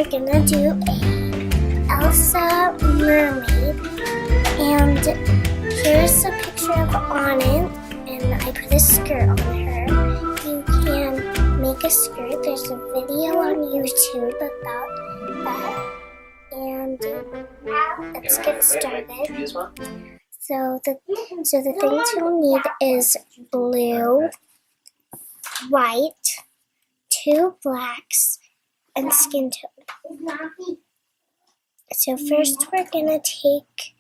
we're gonna do a Elsa mermaid, and here's a picture of Anna, and I put a skirt on her. You can make a skirt. There's a video on YouTube about that, and let's get started. So the things you'll need is blue, white, 2 blacks, and skin tone. So first we're gonna take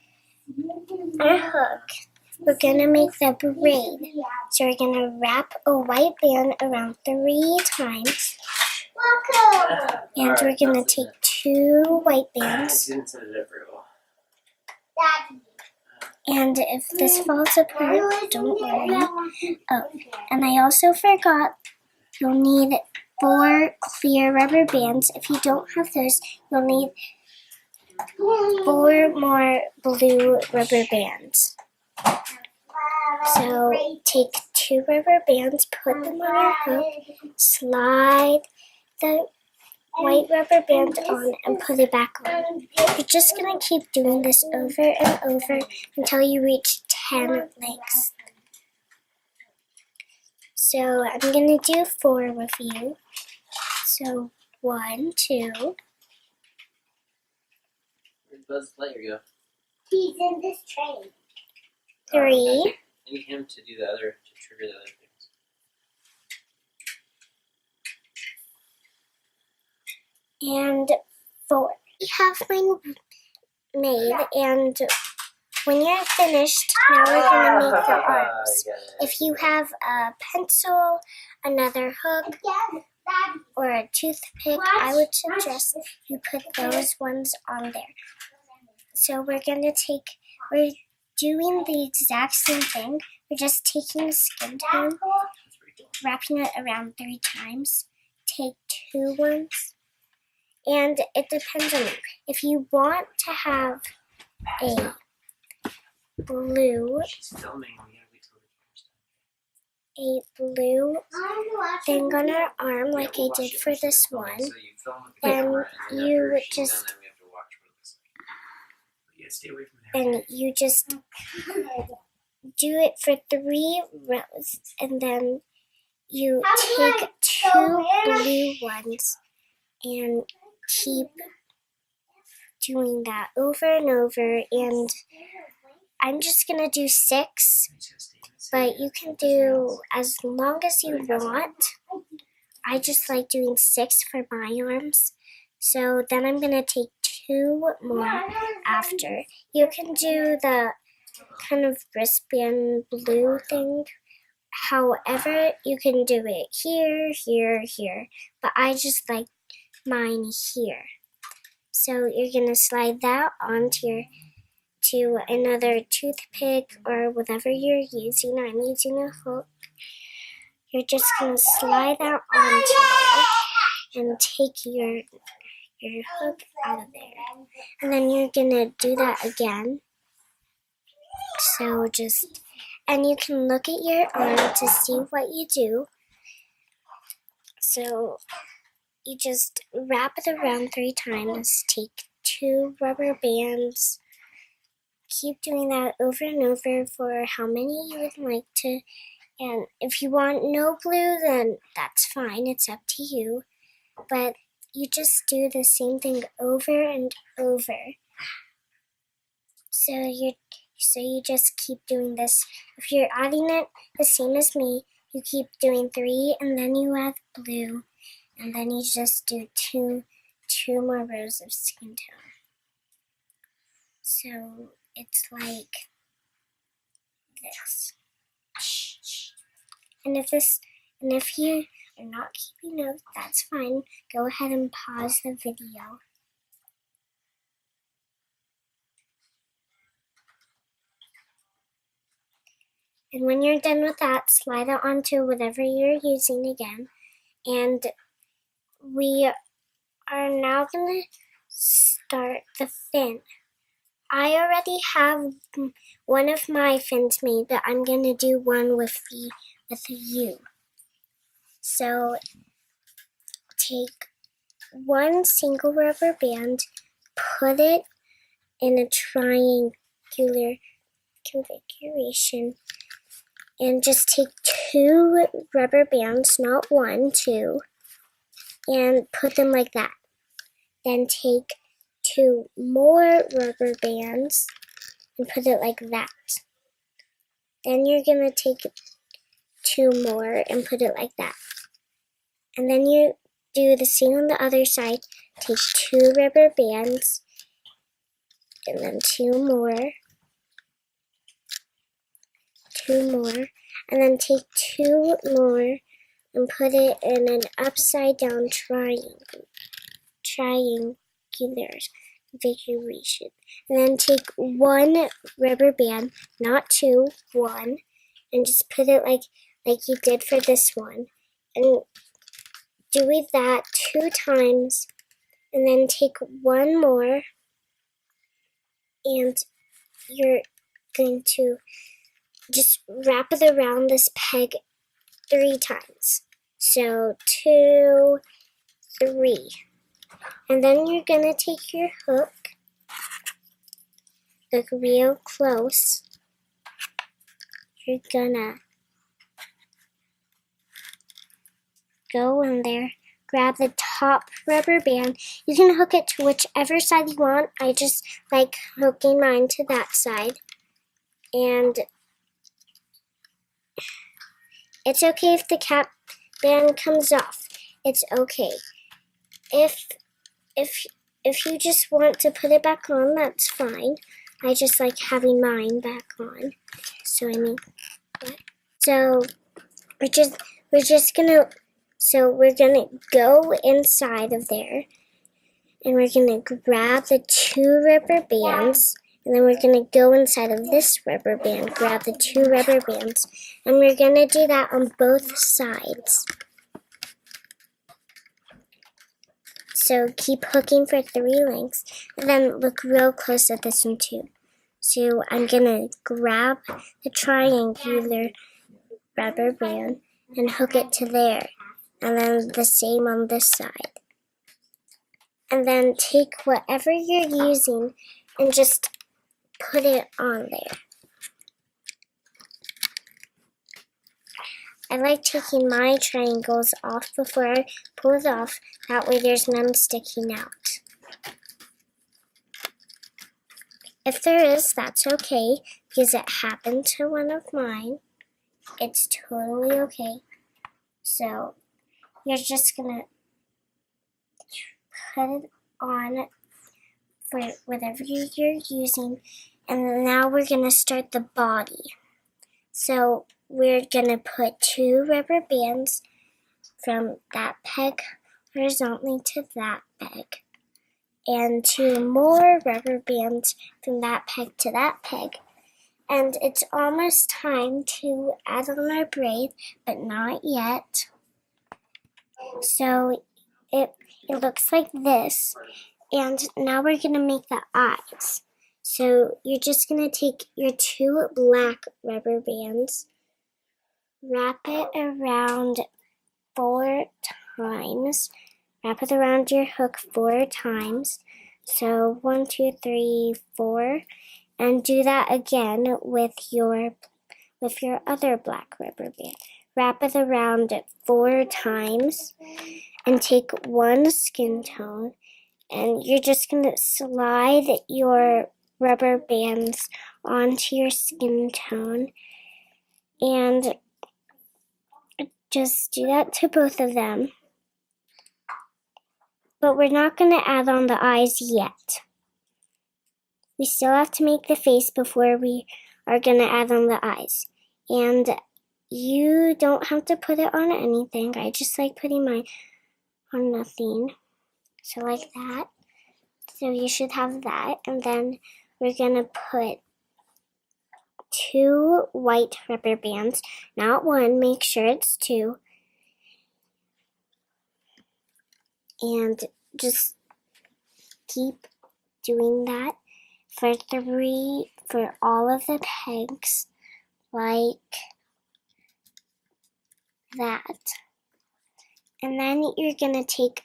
our hook. We're gonna make the braid. So we're gonna wrap a white band around 3 times. And we're gonna take 2 white bands. And if this falls apart, don't worry. Oh, and I also forgot, you'll need 4 clear rubber bands. If you don't have those, you'll need 4 more blue rubber bands. So take 2 rubber bands, put them on your hook, slide the white rubber band on, and put it back on. You're just going to keep doing this over and over until you reach 10 legs. So I'm going to do 4 with you. So 1, 2. Where'd Buzz Lightyear go? He's in this train. 3. I need him to do the other, to trigger the other things. And 4. We have mine made, and when you're finished, now we're going to make the arms. If you have a pencil, another hook, or a toothpick, I would suggest you put those ones on there. So we're doing the exact same thing. We're just taking a skin tone, wrapping it around 3 times, take 2 ones, and it depends on you. If you want to have a blue thing on our arm like I did for this one, then you just do it for 3 rows, and then you take 2 blue ones and keep doing that over and over. And I'm just gonna do 6, but you can do as long as you want. I just like doing 6 for my arms. So then I'm gonna take 2 more after. You can do the kind of wristband blue thing. However, you can do it here, here, here. But I just like mine here. So you're gonna slide that onto another toothpick or whatever you're using. I'm using a hook. You're just gonna slide that onto there and take your hook out of there. And then you're gonna do that again. So and you can look at your arm to see what you do. So you just wrap it around 3 times, take 2 rubber bands, keep doing that over and over for how many you would like to. And if you want no blue, then that's fine, it's up to you. But you just do the same thing over and over. So you just keep doing this. If you're adding it the same as me, you keep doing 3 and then you add blue, and then you just do 2 more rows of skin tone. So it's like this. And if you are not keeping notes, that's fine. Go ahead and pause the video. And when you're done with that, slide it onto whatever you're using again. And we are now going to start the fin. I already have one of my fins made, but I'm going to do one with you. So take one single rubber band, put it in a triangular configuration, and just take 2 rubber bands, not 1, 2, and put them like that. Then take 2 more rubber bands and put it like that. Then you're going to take 2 more and put it like that. And then you do the same on the other side. Take 2 rubber bands and then 2 more. 2 more. And then take 2 more and put it in an upside down triangular configuration. And then take 1 rubber band, not 2, 1, and just put it like you did for this one. And do that 2 times, and then take 1 more, and you're going to just wrap it around this peg 3 times. So 2, 3. And then you're going to take your hook, look real close. You're going to go in there, grab the top rubber band. You can hook it to whichever side you want. I just like hooking mine to that side. And it's okay if the cap band comes off. It's okay. If you just want to put it back on, that's fine. I just like having mine back on. So we're gonna go inside of there, and we're gonna grab the 2 rubber bands, and then we're gonna go inside of this rubber band, grab the 2 rubber bands, and we're gonna do that on both sides. So keep hooking for 3 lengths, and then look real close at this one too. So I'm gonna grab the triangular rubber band and hook it to there, and then the same on this side. And then take whatever you're using and just put it on there. I like taking my triangles off before I pull it off. That way there's none sticking out. If there is, that's okay, because it happened to one of mine. It's totally okay. So you're just gonna put it on for whatever you're using, and now we're gonna start the body. So we're gonna put 2 rubber bands from that peg horizontally to that peg, and 2 more rubber bands from that peg to that peg. And it's almost time to add on our braid, but not yet. So it looks like this, and now we're gonna make the eyes. So you're just gonna take your 2 black rubber bands, wrap it around 4 times, wrap it around your hook 4 times. So 1, 2, 3, 4, and do that again with your other black rubber band. Wrap it around 4 times, and take 1 skin tone, and you're just gonna slide your rubber bands onto your skin tone, and just do that to both of them. But we're not going to add on the eyes yet. We still have to make the face before we are going to add on the eyes. And you don't have to put it on anything. I just like putting mine on nothing. So like that. So you should have that. And then we're going to put 2 white rubber bands, not 1, make sure it's 2. And just keep doing that for all of the pegs, like that. And then you're going to take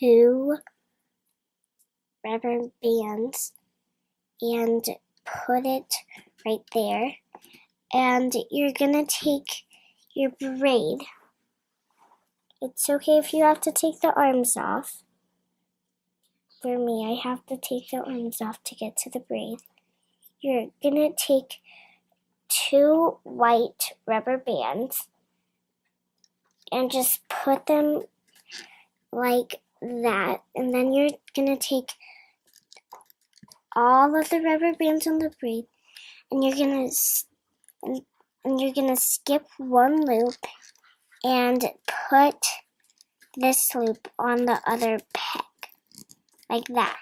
2 rubber bands and put it right there. And you're gonna take your braid. It's okay if you have to take the arms off. For me, I have to take the arms off to get to the braid. You're gonna take 2 white rubber bands and just put them like that. And then you're gonna take all of the rubber bands on the braid and you're gonna skip 1 loop and put this loop on the other peg, like that.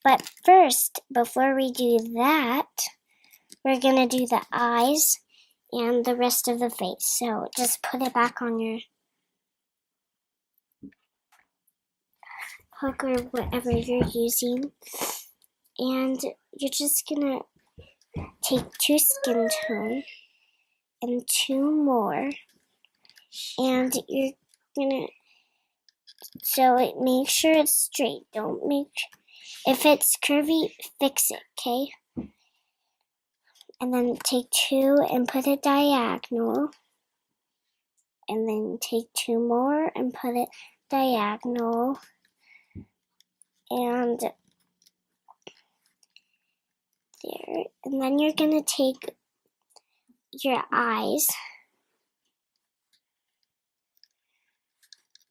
But first, before we do that, we're gonna do the eyes and the rest of the face. So just put it back on your hook or whatever you're using. And you're just gonna take 2 skin tone and 2 more. And you're gonna, make sure it's straight. Don't make, if it's curvy, fix it, okay? And then take 2 and put it diagonal. And then take 2 more and put it diagonal. And there. And then you're gonna take your eyes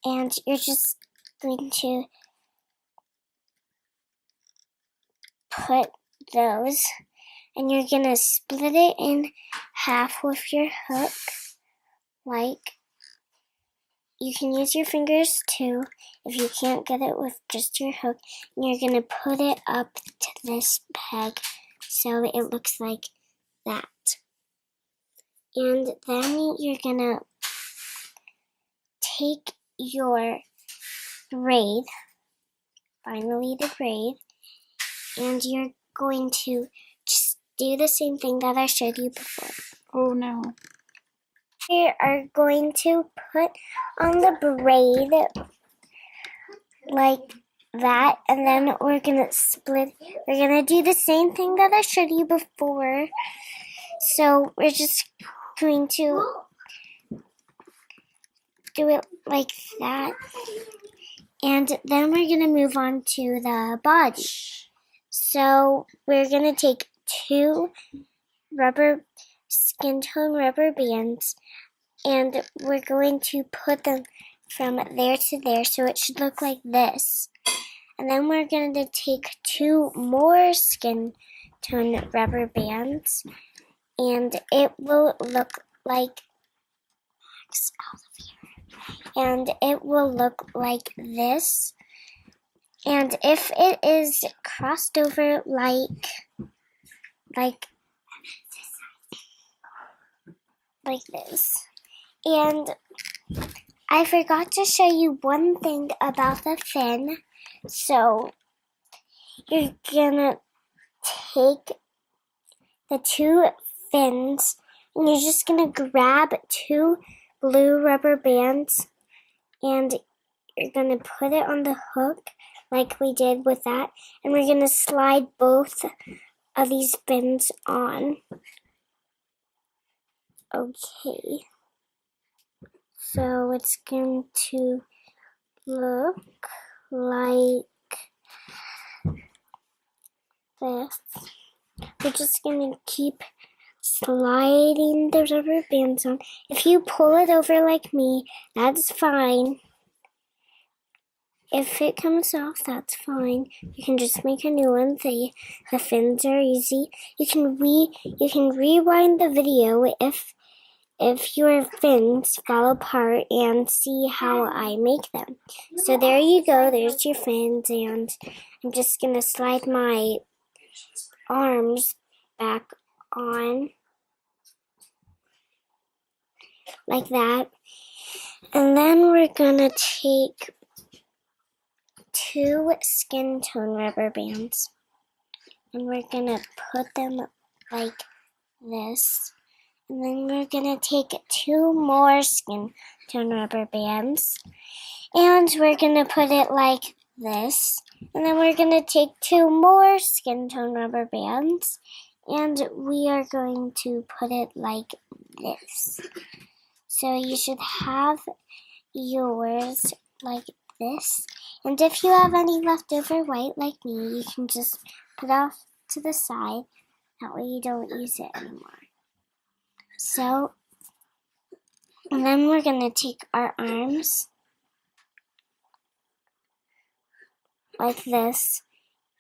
and you're just going to put those and you're gonna split it in half with your hook. Like, you can use your fingers too if you can't get it with just your hook. And you're gonna put it up to this peg so it looks like that. And then you're gonna take your braid, finally the braid, and you're going to just do the same thing that I showed you before. Oh no. We are going to put on the braid like that, and then we're gonna split. We're gonna do the same thing that I showed you before. So we're just going to do it like that. And then we're gonna move on to the body. So we're gonna take 2 skin tone rubber bands and we're going to put them from there to there so it should look like this. And then we're going to take 2 more skin tone rubber bands and it will look like this. And if it is crossed over like this. And I forgot to show you one thing about the fin. So you're gonna take the 2 fins and you're just gonna grab 2 blue rubber bands and you're gonna put it on the hook like we did with that, and we're gonna slide both of these fins on. Okay, so it's going to look like this. We're just going to keep sliding the rubber bands on. If you pull it over like me, that's fine. If it comes off, that's fine. You can just make a new one. The fins are easy. You can rewind the video if your fins fall apart and see how I make them. So there you go. There's your fins, and I'm just gonna slide my arms back on like that, and then we're gonna take 2 skin tone rubber bands and we're gonna put them like this, And then we're gonna take 2 more skin tone rubber bands. And we're gonna put it like this. And then we're gonna take 2 more skin tone rubber bands. And we are going to put it like this. So you should have yours like this. And if you have any leftover white like me, you can just put off to the side. That way you don't use it anymore. So, and then we're going to take our arms like this.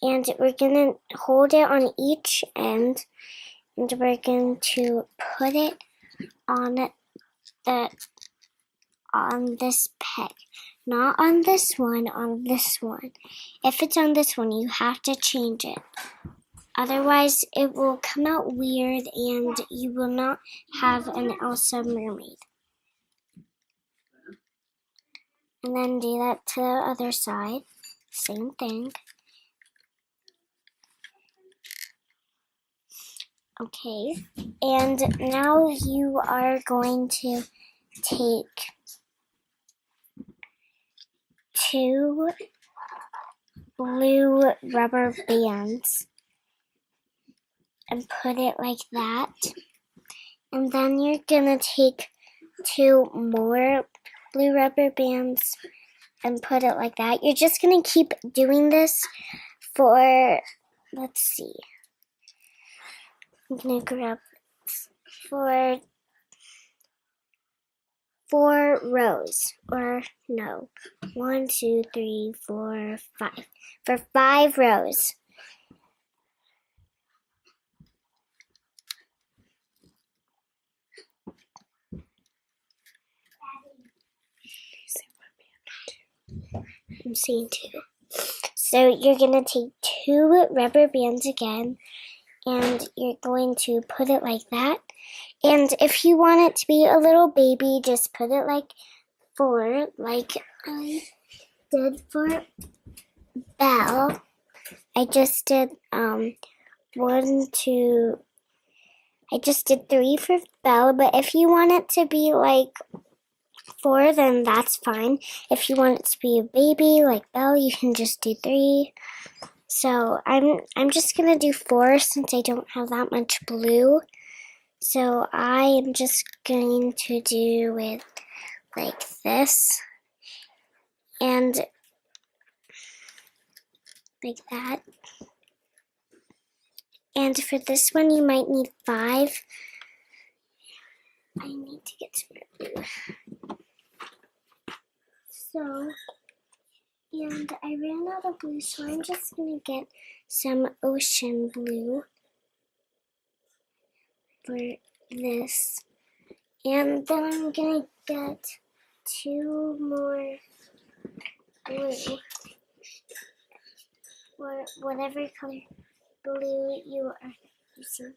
And we're going to hold it on each end. And we're going to put it on this peg. Not on this one, on this one. If it's on this one, you have to change it. Otherwise, it will come out weird and you will not have an Elsa mermaid. And then do that to the other side. Same thing. Okay, and now you are going to take 2 blue rubber bands and put it like that. And then you're gonna take 2 more blue rubber bands and put it like that. You're just gonna keep doing this for, let's see, I'm gonna grab this, for 4 rows, or no, 1, 2, 3, 4, 5, for 5 rows. I'm saying 2. So you're going to take 2 rubber bands again, and you're going to put it like that. And if you want it to be a little baby, just put it like 4, like I did for Belle. I just did 1, 2, I just did 3 for Belle, but if you want it to be like 4, then that's fine. If you want it to be a baby like Belle, you can just do 3. So I'm just gonna do 4 since I don't have that much blue. So I am just going to do it like this and like that. And for this one, you might need 5. I need to get some blue. So, and I ran out of blue, so I'm just going to get some ocean blue for this. And then I'm going to get 2 more blue, or whatever color blue you are using.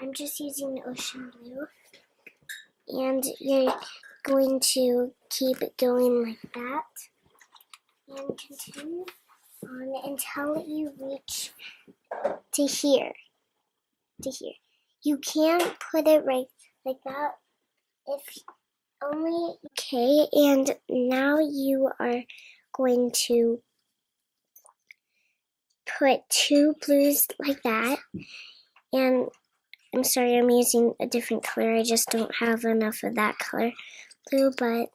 I'm just using ocean blue. And you're going to keep it going like that. And continue on until you reach to here. To here. You can't put it right like that if only. Okay, and now you are going to put 2 blues like that. And I'm sorry, I'm using a different color. I just don't have enough of that color blue, but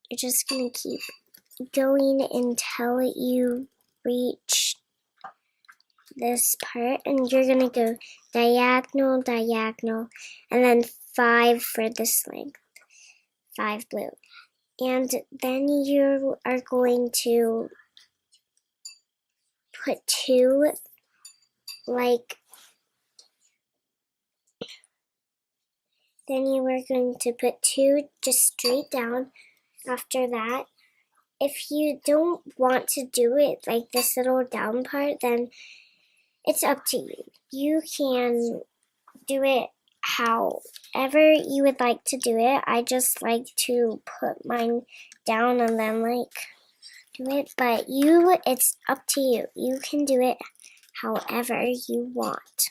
you're just going to keep going until you reach this part, and you're going to go diagonal, diagonal, and then 5 for this length, 5 blue. And then you are going to put 2, like, then you are going to put 2 just straight down after that. If you don't want to do it like this little down part, then it's up to you. You can do it however you would like to do it. I just like to put mine down and then like do it, but it's up to you. You can do it however you want.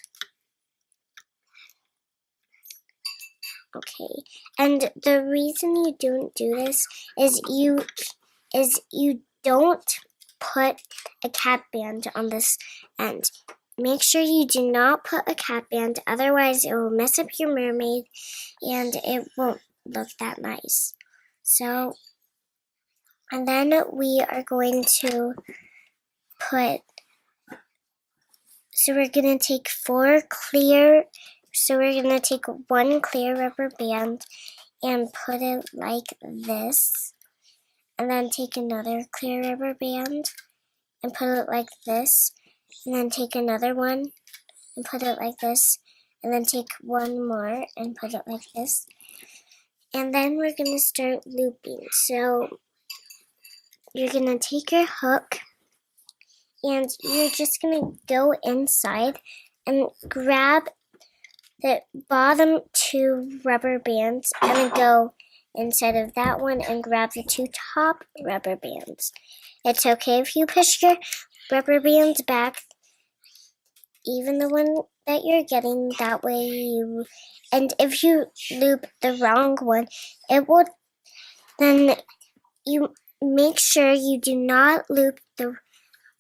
Okay, and the reason you don't do this is you don't put a cap band on this end. Make sure you do not put a cap band, otherwise it will mess up your mermaid and it won't look that nice. So, and then we are going to put, so we're going to take one clear rubber band and put it like this, and then take another clear rubber band and put it like this, and then take another one and put it like this, and then take one more and put it like this. And then we're going to start looping. So you're going to take your hook and you're just going to go inside and grab the bottom two rubber bands and then go inside of that one and grab the two top rubber bands. It's okay if you push your rubber bands back, even the one that you're getting, that way you, and if you loop the wrong one, it will, then you make sure you do not loop the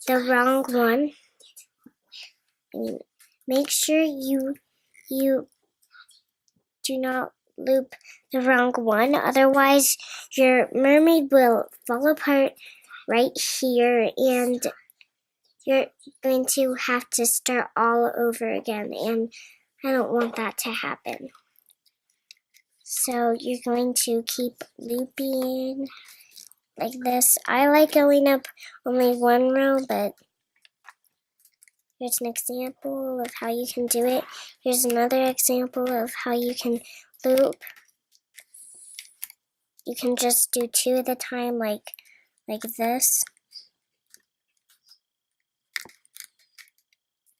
wrong one. Make sure you do not loop the wrong one, otherwise your mermaid will fall apart right here and you're going to have to start all over again, and I don't want that to happen. So you're going to keep looping like this. I like going up only one row, but here's an example of how you can do it. Here's another example of how you can loop. You can just do two at a time, like this.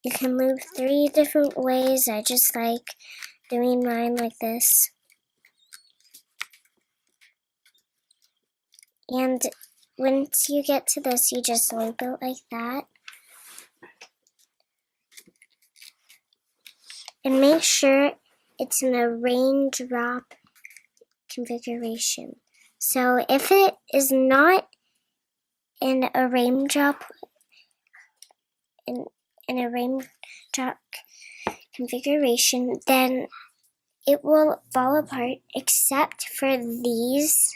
You can loop 3 different ways. I just like doing mine like this. And once you get to this, you just loop it like that. And make sure it's in a raindrop configuration. So if it is not in a raindrop configuration, then it will fall apart, except for these.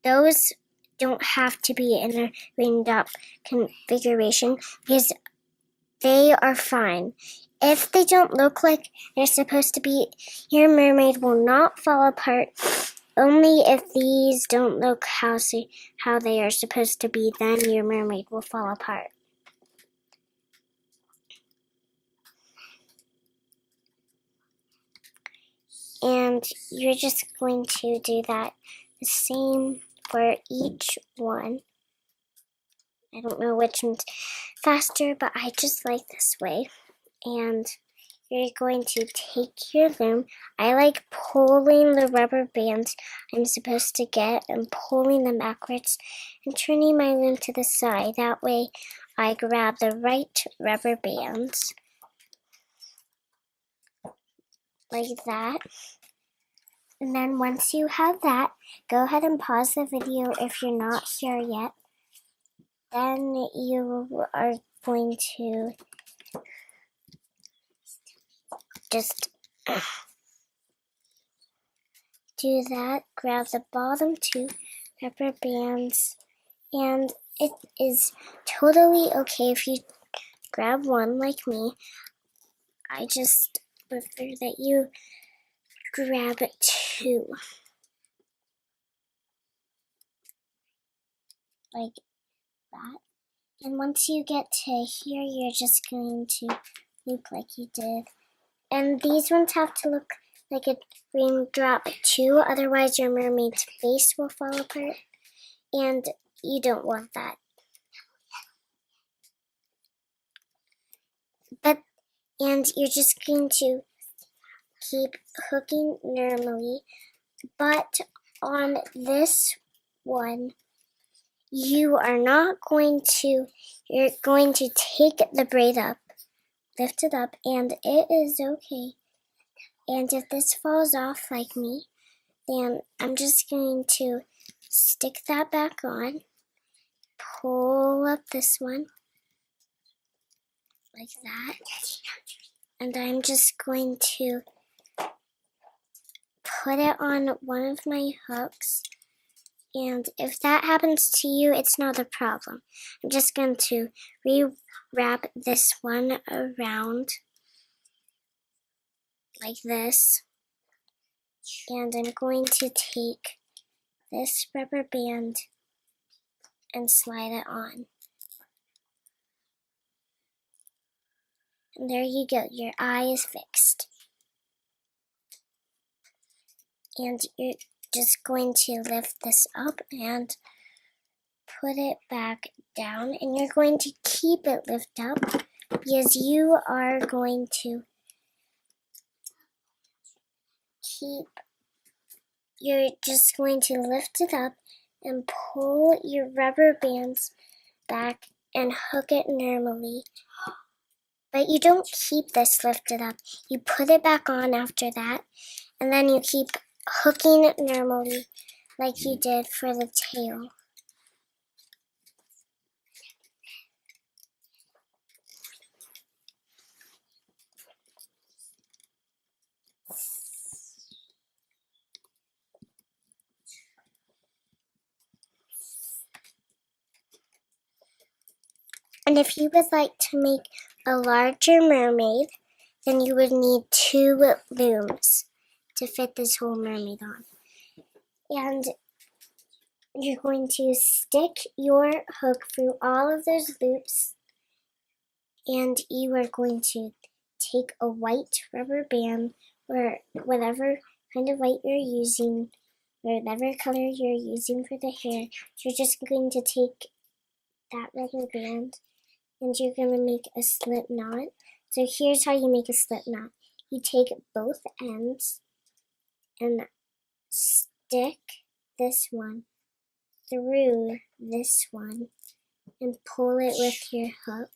Those don't have to be in a raindrop configuration because they are fine. If they don't look like they're supposed to be, your mermaid will not fall apart. Only if these don't look how they are supposed to be, then your mermaid will fall apart. And you're just going to do that the same for each one. I don't know which one's faster, but I just like this way. And you're going to take your loom. I like pulling the rubber bands I'm supposed to get and pulling them backwards and turning my loom to the side. That way I grab the right rubber bands like that. And then once you have that, go ahead and pause the video if you're not here yet. Then you are going to just do that. Grab the bottom 2 rubber bands, and it is totally okay if you grab one like me. I just prefer that you grab 2. Like that. And once you get to here, you're just going to loop like you did. And these ones have to look like a raindrop too, otherwise your mermaid's face will fall apart, and you don't want that. And you're just going to keep hooking normally, but on this one, you're going to take the braid up, lift it up, and it is okay And if this falls off like me, then I'm just going to stick that back on, pull up this one like that, and I'm just going to put it on one of my hooks. And if that happens to you, it's not a problem. I'm just going to rewrap this one around like this. And I'm going to take this rubber band and slide it on. And there you go, your eye is fixed. And you're just going to lift this up and put it back down. And you're going to keep it lifted up because you are going to you're just going to lift it up and pull your rubber bands back and hook it normally. But you don't keep this lifted up. You put it back on after that, and then you keep hooking it normally like you did for the tail. And if you would like to make a larger mermaid, then you would need 2 looms to fit this whole mermaid on. And you're going to stick your hook through all of those loops, and you are going to take a white rubber band or whatever kind of white you're using, or whatever color you're using for the hair. You're just going to take that rubber band and you're going to make a slip knot. So here's how you make a slip knot. You take both ends and stick this one through this one and pull it with your hook.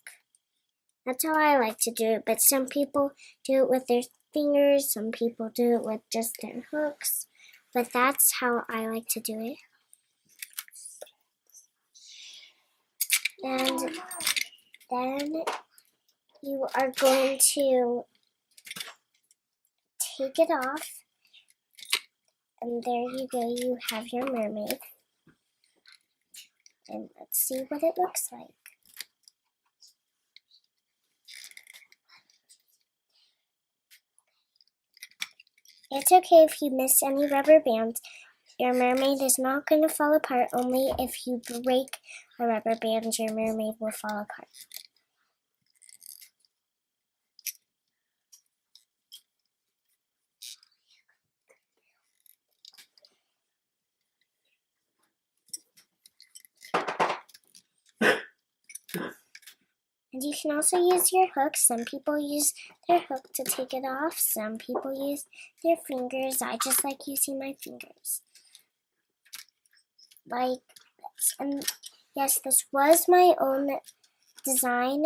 That's how I like to do it, but some people do it with their fingers, some people do it with just their hooks, but that's how I like to do it. And then you are going to take it off, and there you go, you have your mermaid. And let's see what it looks like. It's okay if you miss any rubber bands. Your mermaid is not going to fall apart. Only if you break a rubber band, your mermaid will fall apart. And you can also use your hook. Some people use their hook to take it off. Some people use their fingers. I just like using my fingers. Like this. And yes, this was my own design.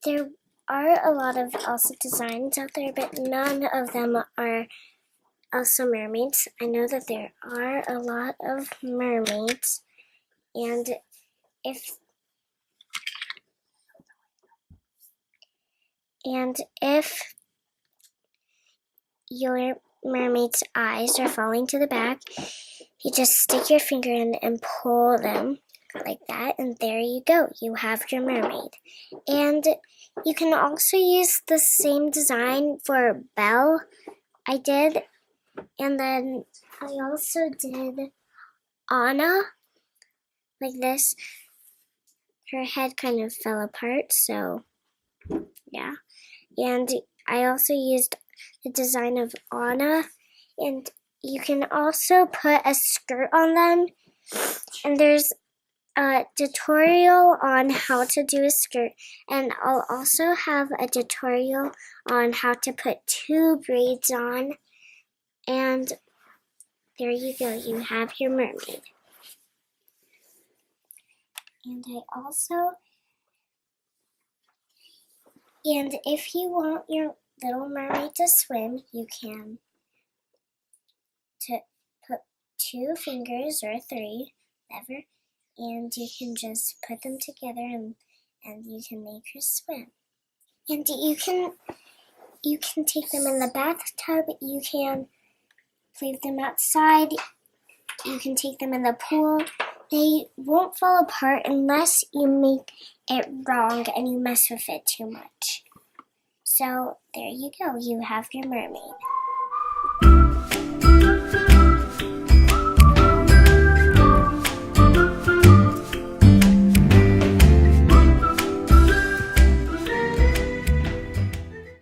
There are a lot of Elsa designs out there, but none of them are Elsa mermaids. I know that there are a lot of mermaids, and if your mermaid's eyes are falling to the back, you just stick your finger in and pull them like that, and there you go. You have your mermaid. And you can also use the same design for Belle. I did, and then I also did Anna, like this. Her head kind of fell apart, so yeah. And I also used the design of Anna, and you can also put a skirt on them, and there's a tutorial on how to do a skirt, and I'll also have a tutorial on how to put 2 braids on, and there you go, you have your mermaid. And and if you want Little Mermaid to swim, you can put 2 fingers or 3, whatever, and you can just put them together and you can make her swim. And you can take them in the bathtub, you can leave them outside, you can take them in the pool. They won't fall apart unless you make it wrong and you mess with it too much. So there you go, you have your mermaid.